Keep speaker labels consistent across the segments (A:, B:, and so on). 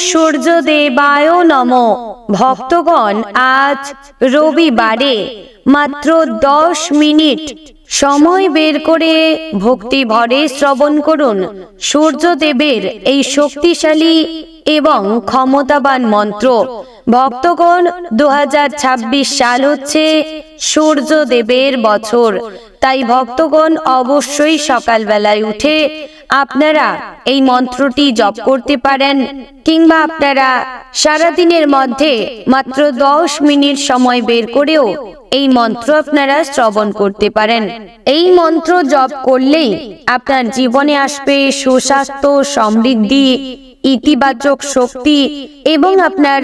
A: সূর্যদেবায় নমঃ। ভক্তগণ, আজ রবিবারে মাত্র 10 মিনিট সময় বের করে ভক্তি ভরে শ্রবণ করুন সূর্যদেবের এই শক্তিশালী এবং ক্ষমতাবান মন্ত্র। ভক্তগণ, 2026 সাল হচ্ছে সূর্যদেবের বছর, তাই ভক্তগণ অবশ্যই সকালবেলায় উঠে আপনারা এই মন্ত্রটি জপ করতে পারেন, কিংবা আপনারা সারাদিনের মধ্যে মাত্র 10 মিনিট সময় বের করেও এই মন্ত্র আপনারা শ্রবণ করতে পারেন। এই মন্ত্র জপ করলেই আপনার জীবনে আসবে সুস্বাস্থ্য, সমৃদ্ধি, ইতিবাচক শক্তি এবং আপনার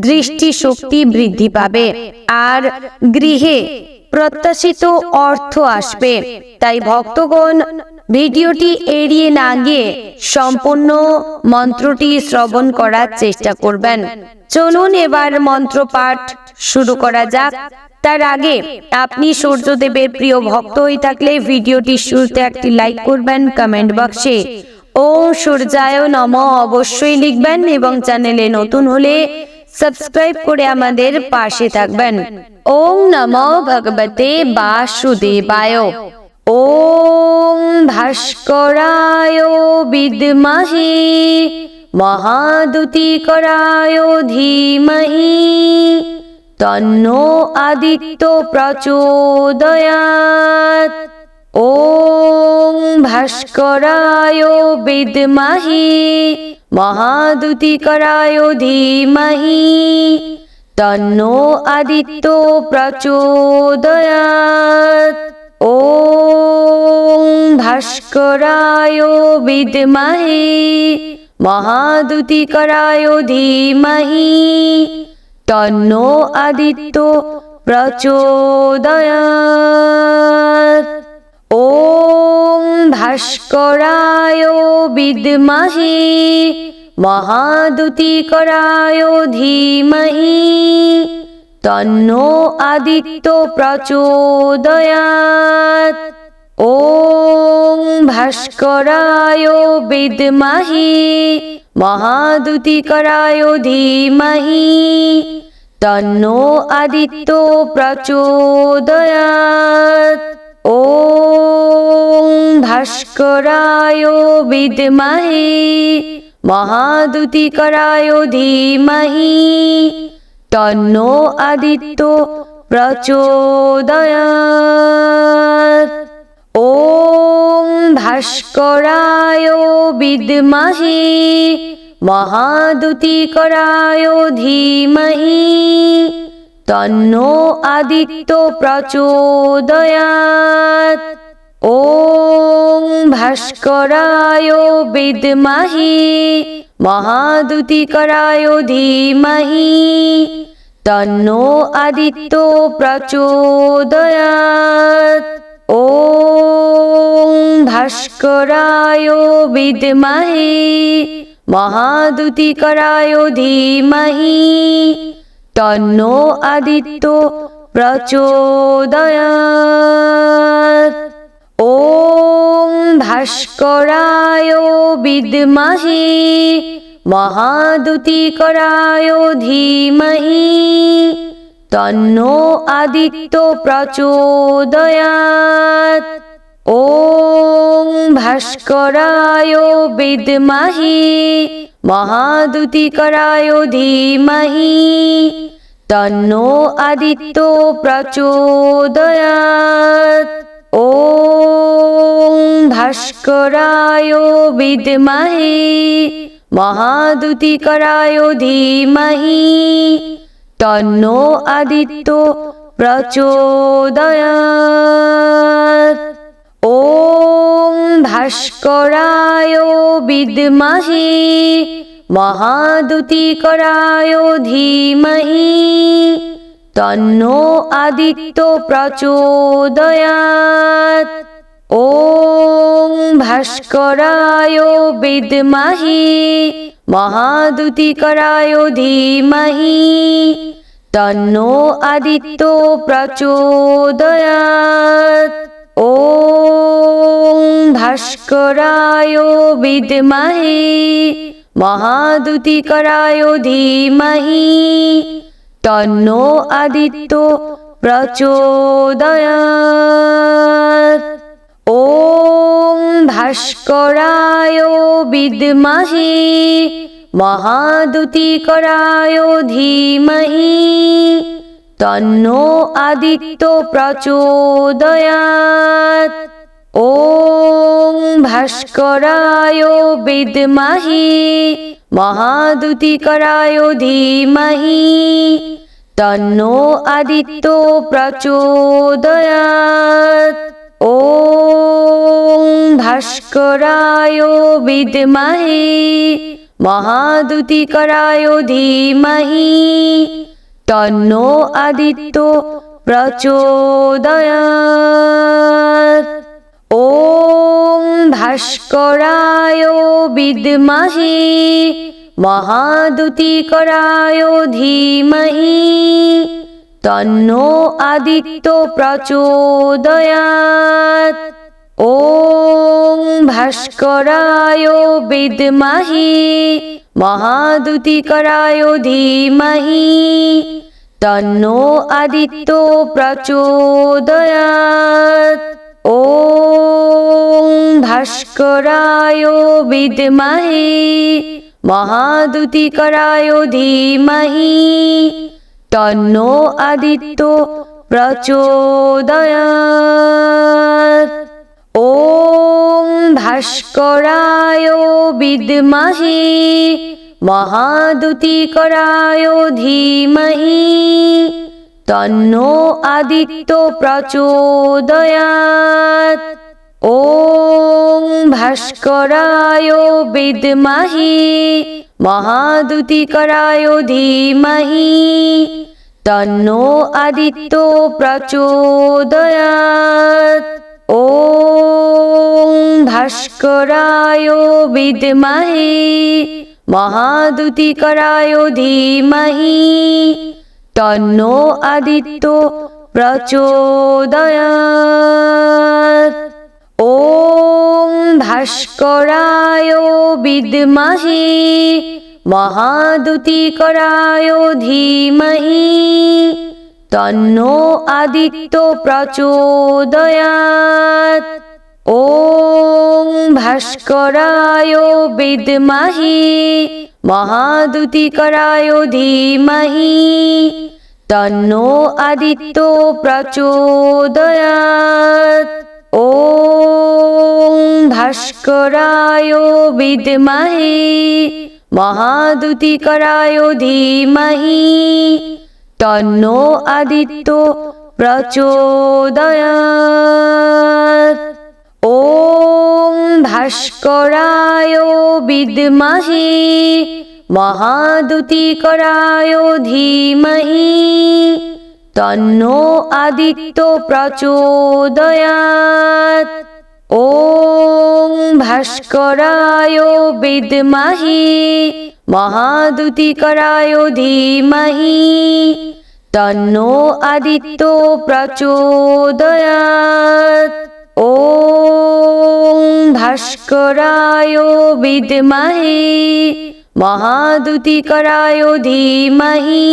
A: দৃষ্টি শক্তি বৃদ্ধি পাবে, আর গৃহে প্রত্যাশিত অর্থ আসবে। তাই ভক্তগণ, ভিডিওটি এড়িয়ে না গিয়ে সম্পূর্ণ মন্ত্রটি শ্রবণ করার চেষ্টা করবেন। চলুন এবার মন্ত্র পাঠ শুরু করা যাক। তার আগে আপনি সূর্যদেবের প্রিয় ভক্ত হয়ে থাকলে ভিডিওটি শুরুতে একটি লাইক করবেন, কমেন্ট বক্সে ওম সূর্যায় নমঃ অবশ্যই লিখবেন এবং চ্যানেলে নতুন হলে সাবস্ক্রাইব করে আমাদের পাশে থাকবেন। ওম নমো ভগবতে বাসুদেবায়। ওম ভাস্করায় বিদ্মহে মহাদুতিকরায় ধীমহি তন্নো আদিত্য প্রচোদয়াৎ। ওম ভাস্করায় বিদ্মহে মহাদুতিকরায় ধীমহি তন্নো আদিত্য প্রচোদয়াৎ। ওম ভাস্করায় বিদ্মহে মহাদুতিকরায় ধীমহি তন্নো আদিত্য প্রচোদয়াৎ। ওম ভাস্করায় বিদ্মহে মহাদুতিকরায় ধীমহি তন্নো আদিত্য প্রচোদয়াৎ। ওম ভাস্করায় বিদ্মহে মহাদুতিকরায় ধীমহি তন্নো আদিত্য প্রচোদয়াৎ। ওম ভাস্করায় বিদ্মহে মহাদুতিকরায় ধীমহি তন্নো আদিত্য প্রচোদয়াৎ। ওম ভাস্করায় বিদ্মহে মহাদুতিকরায় ধীমহি তন্নো আদিত্য প্রচোদয়াৎ। ওম ভাস্করায় বিদ্মহে মহাদুতিকরায় ধীমহি তন্নো আদিত্য প্রচোদয়াৎ। ওম ভাস্করায় বিদ্মহে মহাদুতিকরায় ধীমহি তন্নো আদিত্য প্রচোদয়াৎ। ওম ভাস্করায় বিদ্মহে মহাদুতিকরায় ধীমহি তন্নো আদিত্য প্রচোদয়াৎ। ওম ভাস্করায় বিদ্মহে মহাদুতিকরায় ধীমহি তন্নো আদিত্য প্রচোদয়াৎ। ওম ভাস্করায় বিদ্মহে মহাদুতিকরায় ধীমহি তন্নো আদিত্য প্রচোদয়াৎ। ওম ভাস্করায় বিদ্মহে মহাদুতিকরায় ধীমহি তন্নো আদিত্য প্রচোদয়াৎ। ওম ভাস্করায় বিদ্মহে মহাদুতিকরায় ধীমহি তন্নো আদিত্য প্রচোদয়াৎ। ওম ভাস্করায় বিদ্মহে মহাদুতিকরায় ধীমহি তন্নো আদিত্য প্রচোদয়াৎ। ওম ভাস্করায় বিদ্মহে মহাদুতিকরায় ধীমহি তন্নো আদিত্য প্রচোদয়াৎ। ওম ভাস্করায় বিদ্মহে মহাদুতিকরায় ধীমহি তন্নো আদিত্য প্রচোদয়াৎ। ওম ভাস্করায় বিদ্মহে মহাদুতিকরায় ধীমহি তন্নো আদিত্য প্রচোদয়াৎ। ওম ভাস্করায় বিদ্মহে মহাদুতিকরায় ধীমহি তন্নো আদিত্য প্রচোদয়াৎ। ওম ভাস্করায় বিদ্মহে মহাদুতিকরায় ধীমহি তন্নো আদিত্য প্রচোদয়াৎ। ওম ভাস্করায় বিদ্মহে মহাদুতিকরায় ধীমহি তন্নো আদিত্য প্রচোদয়াৎ। ওম ভাস্করায় বিদ্মহে মহাদুতিকরায় ধীমহি তন্নো আদিত্য প্রচোদয়াৎ। ওম ভাস্করায় বিদ্মহে মহাদুতিকরায় ধীমহি তন্নো আদিত্য প্রচোদয়াৎ। ওম ভাস্করায় বিদ্মহে মহাদুতিকরায় ধীমহি তন্নো আদিত্য প্রচোদয়াৎ। ওম ভাস্করায় বিদ্মহে মহাদুতিকরায় ধীমহি তন্নো আদিত্য প্রচোদয়াৎ। ওম ভাস্করায় বিদ্মহে মহাদুতিকরায় ধীমহি তন্নো আদিত্য প্রচোদয়াৎ। ওম ভাস্করায় বিদ্মহে মহাদুতিকরায় ধীমহি তন্নো আদিত্য প্রচোদয়াৎ। ওম ভাস্করায় বিদ্মহে মহাদুতিকরায় ধীমহি তন্নো আদিত্য প্রচোদয়াৎ। ওম ভাস্করায় বিদ্মহে মহাদুতিকরায় ধীমহি তন্নো আদিত্য প্রচোদয়াৎ। ওম ভাস্করায় বিদ্মহে মহাদুতিকরায় ধীমহি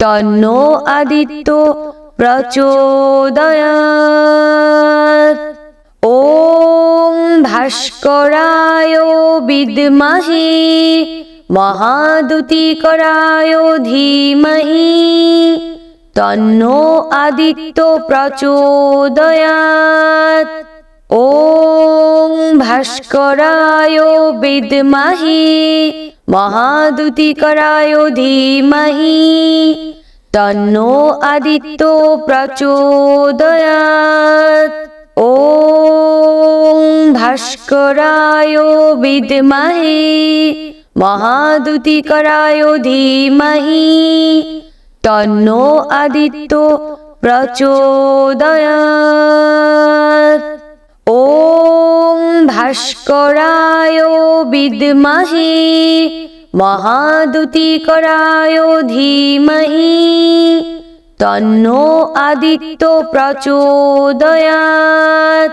A: তন্নো আদিত্য প্রচোদয়াৎ। ওম ভাস্করায় বিদ্মহে মহাদুতিকরায় ধীমহি তন্নো আদিত্য প্রচোদয়াৎ। ওম ভাস্করায় বিদ্মহে মহাদুতিকরায় ধীমহি তন্নো আদিত্য প্রচোদয়াৎ। ওম ভাস্করায় বিদ্মহে মহাদুতিকরায় ধীমহি তন্নো আদিত্য প্রচোদয়াৎ। ওম ভাস্করায় বিদ্মহে মহাদুতিকরায় ধীমহি তন্নো আদিত্য প্রচোদয়াৎ।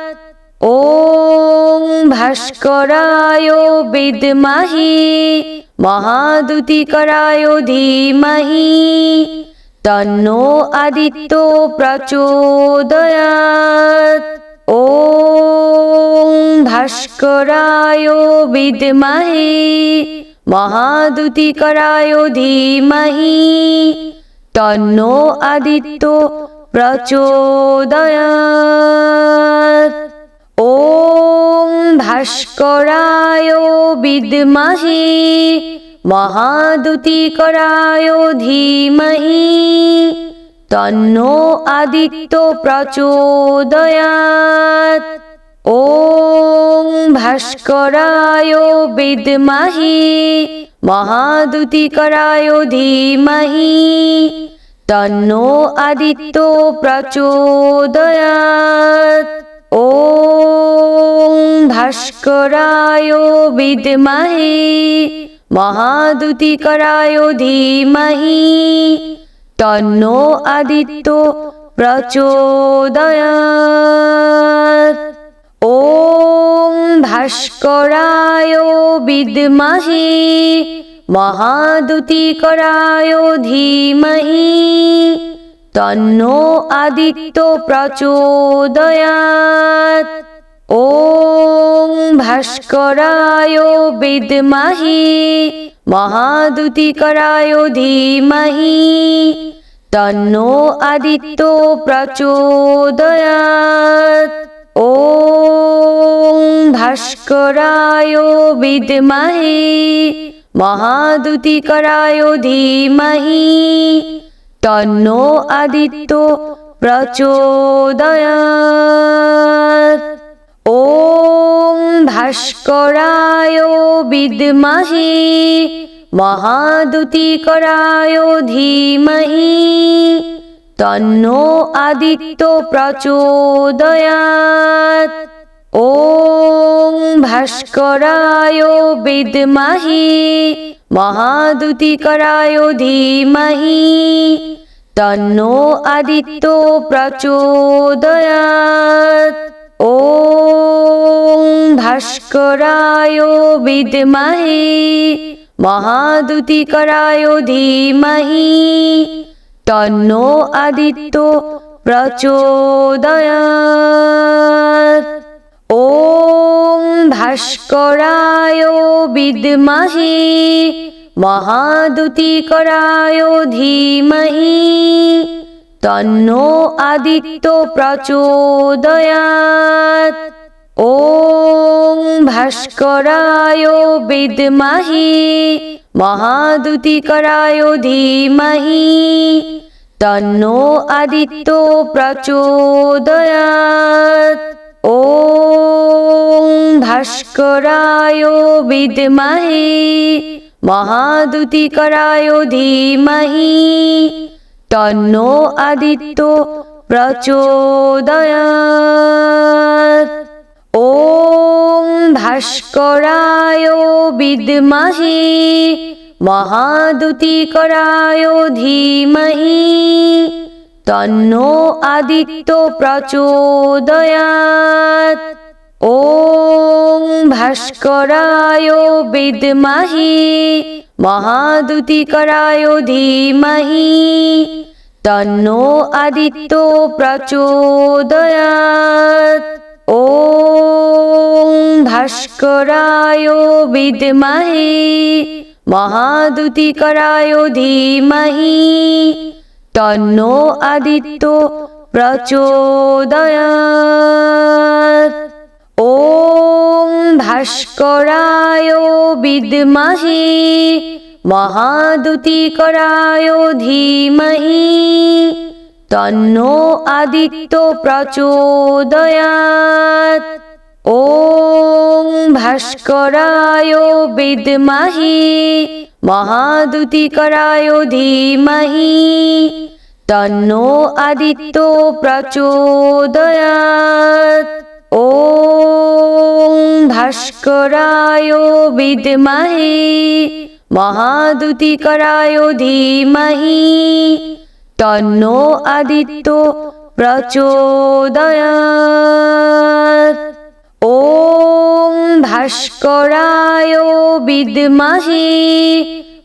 A: ওং ভাস্করায় বিদ্মহে মহাদ্যুতিকরায় ধীমহি তন্নো আদিত্য প্রচোদয়াৎ। ওং ভাস্করায় বিদ্মহে মহাদ্যুতিকরায় ধীমহি তন্নো আদিত্য প্রচোদয়াৎ। ওং ভাস্করায় বিদ্মহে মহাদ্যুতিকরায় ধীমহি তন্নো আদিত্য প্রচোদয়াৎ। ওং ভাস্করায় বিদ্মহে মহাদ্যুতিকরায় ধীমহি তন্নো আদিত্য প্রচোদয়াৎ। ওং ভাস্করায় বিদ্মহে মহাদ্যুতিকরায় ধীমহি তন্নো আদিত্য প্রচোদয়াৎ। ওং ভাস্করায় বিদ্মহে মহাদ্যুতিকরায় ধীমহি তন্নো আদিত্য প্রচোদয়াৎ। ওং ভাস্করায় বিদ্মহে মহাদ্যুতিকরায় ধীমহি তন্নো আদিত্য প্রচোদয়াৎ। ওং ভাস্করায় বিদ্মহে মহাদ্যুতিকরায় ধীমহি তন্নো আদিত্য প্রচোদয়াৎ। ওং ভাস্করায় বিদ্মহে মহাদ্যুতিকরায় ধীমহি তন্নো আদিত্য প্রচোদয়াৎ। ওং ভাস্করায় বিদ্মহে মহাদ্যুতিকরায় ধীমহি তন্নো আদিত্য প্রচোদয়াৎ। ওং ভাস্করায় বিদ্মহে মহাদ্যুতিকরায় ধীমহি তন্নো আদিত্য প্রচোদয়াৎ। ওং ভাস্করায় বিদ্মহে মহাদ্যুতিকরায় ধীমহি তন্নো আদিত্য প্রচোদয়াৎ। ওং ভাস্করায় বিদ্মহে মহাদ্যুতিকরায় ধীমহি তন্নো আদিত্য প্রচোদয়াৎ। ওং ভাস্করায় বিদ্মহে মহাদ্যুতিকরায় ধীমহি তন্নো আদিত্য প্রচোদয়াৎ। ওং ভাস্করায় বিদ্মহে মহাদ্যুতিকরায় ধীমহি তন্নো আদিত্য প্রচোদয়াৎ। ওং ভাস্করায় বিদ্মহে মহাদ্যুতিকরায় ধীমহি তন্নো আদিত্য প্রচোদয়াৎ। ওং ভাস্করায় বিদ্মহে মহাদ্যুতিকরায় ধীমহি তন্নো আদিত্য প্রচোদয়াৎ। ওং ভাস্করায় বিদ্মহে মহাদ্যুতিকরায় ধীমহি তন্নো আদিত্য প্রচোদয়াৎ। ওং ভাস্করায় বিদ্মহে মহাদ্যুতিকরায় ধীমহি তন্নো আদিত্য প্রচোদয়াৎ। ওং ভাস্করায় বিদ্মহে মহাদ্যুতিকরায় ধীমহি তন্নো আদিত্য প্রচোদয়াৎ। ওম ভাস্করায় বিদ্মহে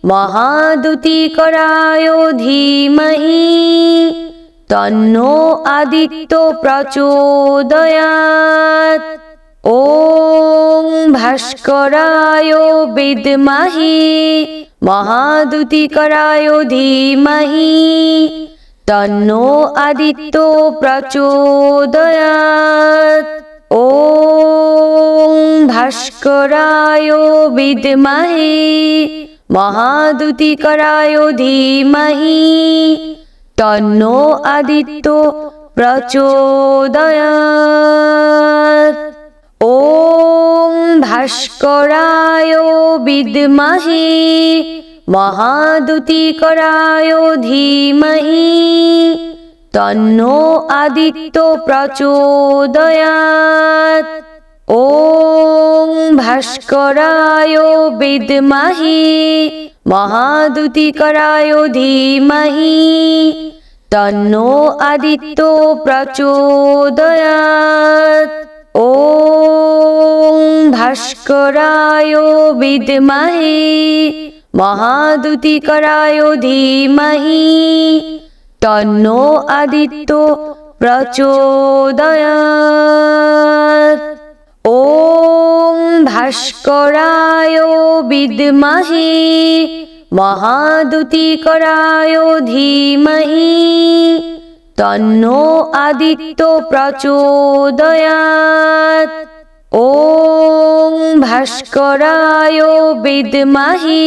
A: মহাদুতিকরায় ধীমহি তন্নো আদিত্য প্রচোদয়াৎ। ওম ভাস্করায় বিদ্মহে মহাদুতিকরায় ধীমহি তন্নো আদিত্য প্রচোদয়াৎ। ওম ভাস্করায় বিদ্মহে মহাদুতিকরায় ধীমহি তন্নো আদিত্য প্রচোদয়াৎ। ওম ভাস্করায় বিদ্মহে মহাদুতিকরায় ধীমহি তন্নো আদিত্য প্রচোদয়াৎ। ওম ভাস্করায় বিদ্মহে মহাদুতিকরায় ধীমহি তন্নো আদিত্য প্রচোদয়াৎ। ওম ভাস্করায় বিদ্মহে মহাদুতিকরায় ধীমহি তন্নো আদিত্য প্রচোদয়াৎ। ওম ভাস্করায় বিদ্মহে মহাদুতিকরায় ধীমহি তন্নো আদিত্য প্রচোদয়াৎ। ওম ভাস্করায় বিদ্মহে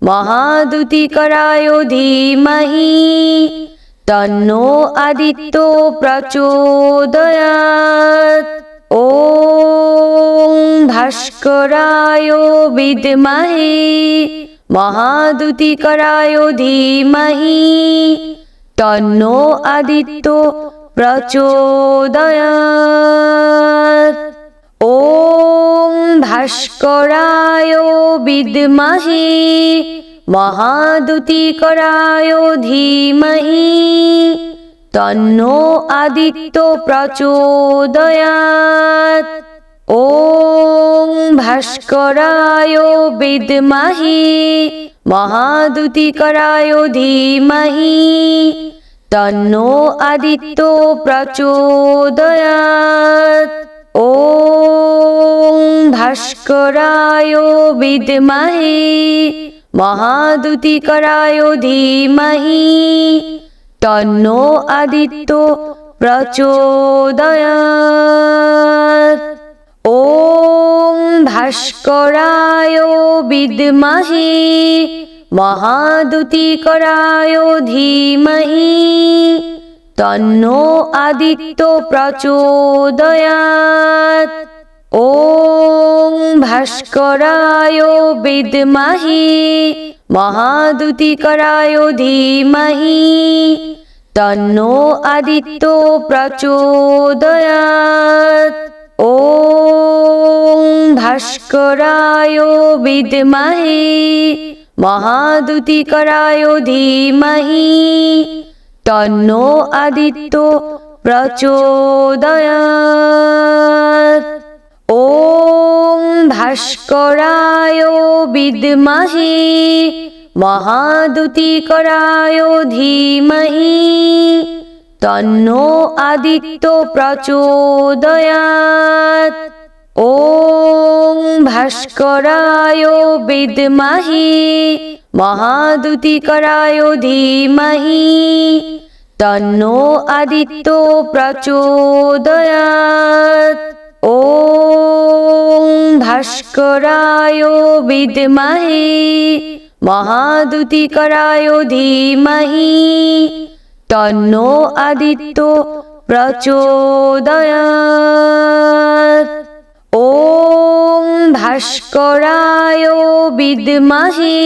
A: মহাদুতিকরায় ধীমহি তন্নো আদিত্য প্রচোদয়াৎ। ওম ভাস্করায় বিদ্মহে মহাদুতিকরায় ধীমহি তন্নো আদিত্য প্রচোদয়াৎ। ওম ভাস্করায় বিদ্মহে মহাদুতিকরায় ধীমহি তন্নো আদিত্য প্রচোদয়াৎ। ওম ভাস্করায় বিদ্মহে মহাদুতিকরায় ধীমহি তন্নো আদিত্য প্রচোদয়াৎ। ওম ভাস্করায় বিদ্মহে মহাদুতিকরায় ধীমহি তন্নো আদিত্য প্রচোদয়াৎ। ওম ভাস্করায় বিদ্মহে মহাদুতিকরায় ধীমহি তন্নো আদিত্য প্রচোদয়াৎ। ওম ভাস্করায় বিদ্মহে মহাদুতিকরায় ধীমহি তন্নো আদিত্য প্রচোদয়াৎ। ওম ভাস্করায় বিদ্মহে মহাদুতিকরায় ধীমহি তন্নো আদিত্য প্রচোদয়াৎ। ওম ভাস্করায় বিদ্মহে মহাদুতিকরায় ধীমহি তন্নো আদিত্য প্রচোদয়াৎ। ওম ভাস্করায় বিদ্মহে মহাদুতিকরায় ধীমহি তন্নো আদিত্য প্রচোদয়াৎ। ওম ভাস্করায় বিদ্মহে মহাদুতিকরায় ধীমহি তন্নো আদিত্য প্রচোদয়াৎ। ওম ভাস্করায় বিদ্মহে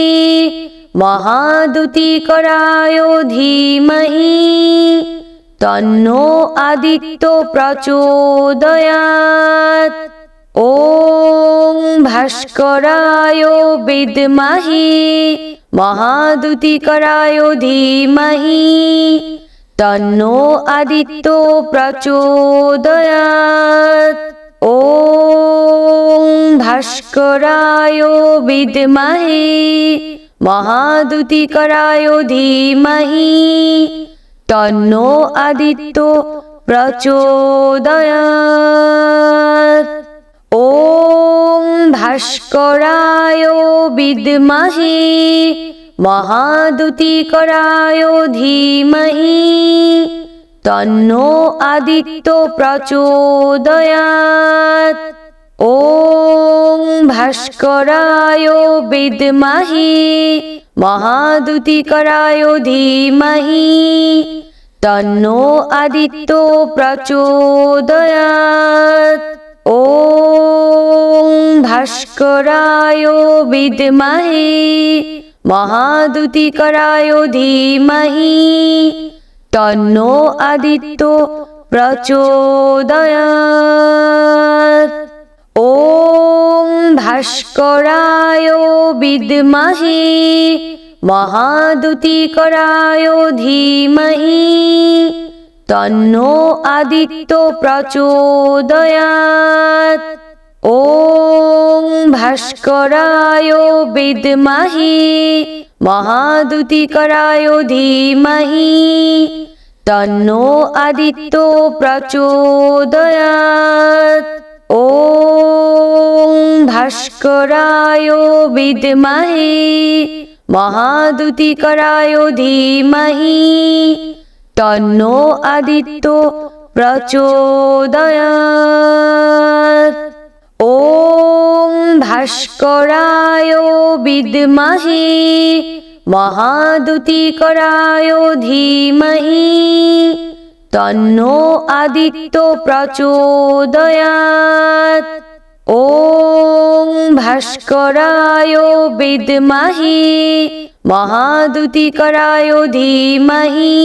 A: মহাদুতিকরায় ধীমহি তন্নো আদিত্য প্রচোদয়াৎ। ওম ভাস্করায় বিদ্মহে মহাদুতিকরায় ধীমহি তন্নো আদিত্য প্রচোদয়াৎ। ॐ भास्कराय विद्महे महाद्युतिकराय धीमहि तन्नो आदित्यो प्रचोदयात्। ॐ भास्कराय विद्महे महाद्युतिकराय धीमहि तन्नो आदित्यो प्रचोदयात्। ॐ भास्कराय विद्महे महाद्युतिकराय धीमहि तन्नो आदित्यो प्रचोदयात्। ॐ भास्कराय विद्महे महाद्युतिकराय धीमहि तन्नो आदित्यो प्रचोदयात्। ॐ भास्कराय विद्महे महाद्युतिकराय धीमहि तन्नो आदित्यो प्रचोदयात्। ॐ भास्कराय विद्महे महाद्युतिकराय धीमहि तन्नो आदित्यो प्रचोदयात्। ॐ भास्कराय विद्महे महाद्युतिकराय धीमहि तन्नो आदित्यो प्रचोदयात्। ॐ भास्कराय विद्महे महाद्युतिकराय धीमहि तन्नो आदित्यो प्रचोदयात्। ॐ भास्कराय विद्महे महाद्युतिकराय धीमहि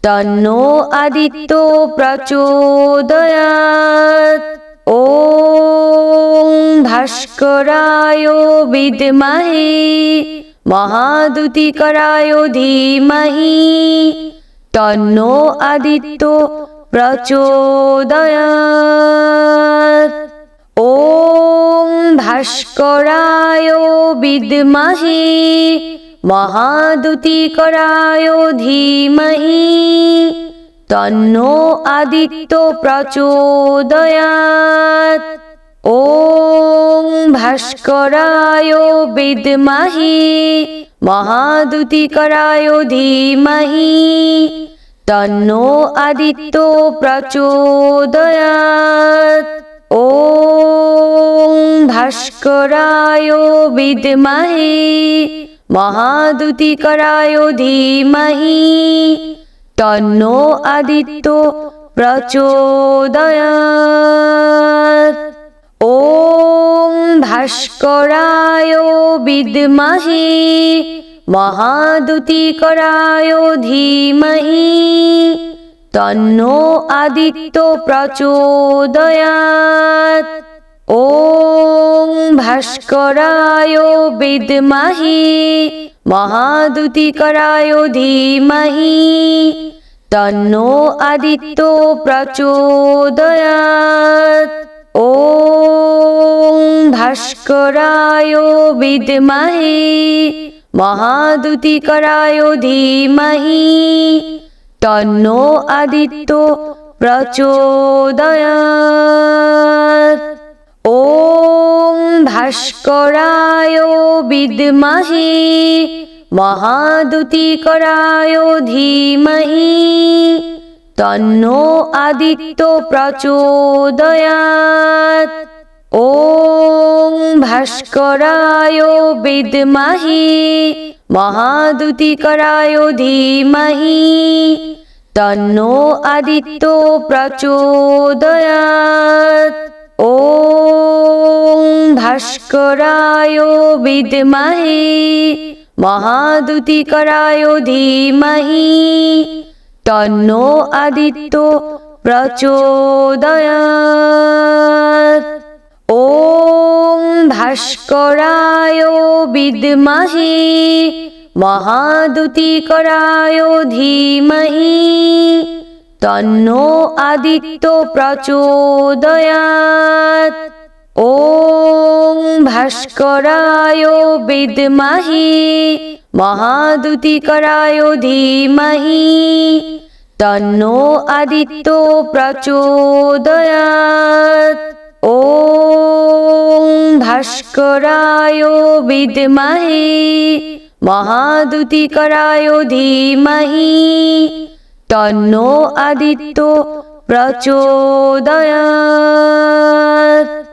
A: तन्नो आदित्यो प्रचोदयात्। ॐ भास्कराय विद्महे महाद्युतिकराय धीमहि तन्नो आदित्यो प्रचोदयात्। ॐ भास्कराय विद्महे महाद्युतिकराय धीमहि तन्नो आदित्यो प्रचोदयात्। ॐ भास्कराय विद्महे महाद्युतिकराय धीमहि तन्नो आदित्यो प्रचोदयात्। ॐ भास्कराय विद्महे महाद्युतिकराय धीमहि तन्नो आदित्यो प्रचोदयात्। ॐ भास्कराय विद्महे महाद्युतिकराय धीमहि तन्नो आदित्यो प्रचोदयात्। ॐ भास्कराय विद्महे महाद्युतिकराय धीमहि तन्नो आदित्यो प्रचोदयात्। ॐ भास्कराय विद्महे महाद्युतिकराय धीमहि तन्नो आदित्यो प्रचोदयात्। ॐ भास्कराय विद्महे महाद्युतिकराय धीमहि तन्नो आदित्यो प्रचोदयात्। ॐ भास्कराय विद्महे महाद्युतिकराय धीमहि तन्नो आदित्यो प्रचोदयात्। ॐ भास्कराय विद्महे महाद्युतिकराय धीमहि तन्नो आदित्यो प्रचोदयात्। ॐ भास्कराय विद्महे महाद्युतिकराय धीमहि তন্নো আদিত্য প্রচোদয়াৎ। ওম ভাস্করায় বিদ্মহে মহাদুতিকরায় ধীমহি তন্নো আদিত্য প্রচোদয়াৎ। ওম ভাস্করায় বিদ্মহে মহাদুতিকরায় ধীমহি তন্নো আদিত্য প্রচোদয়াৎ।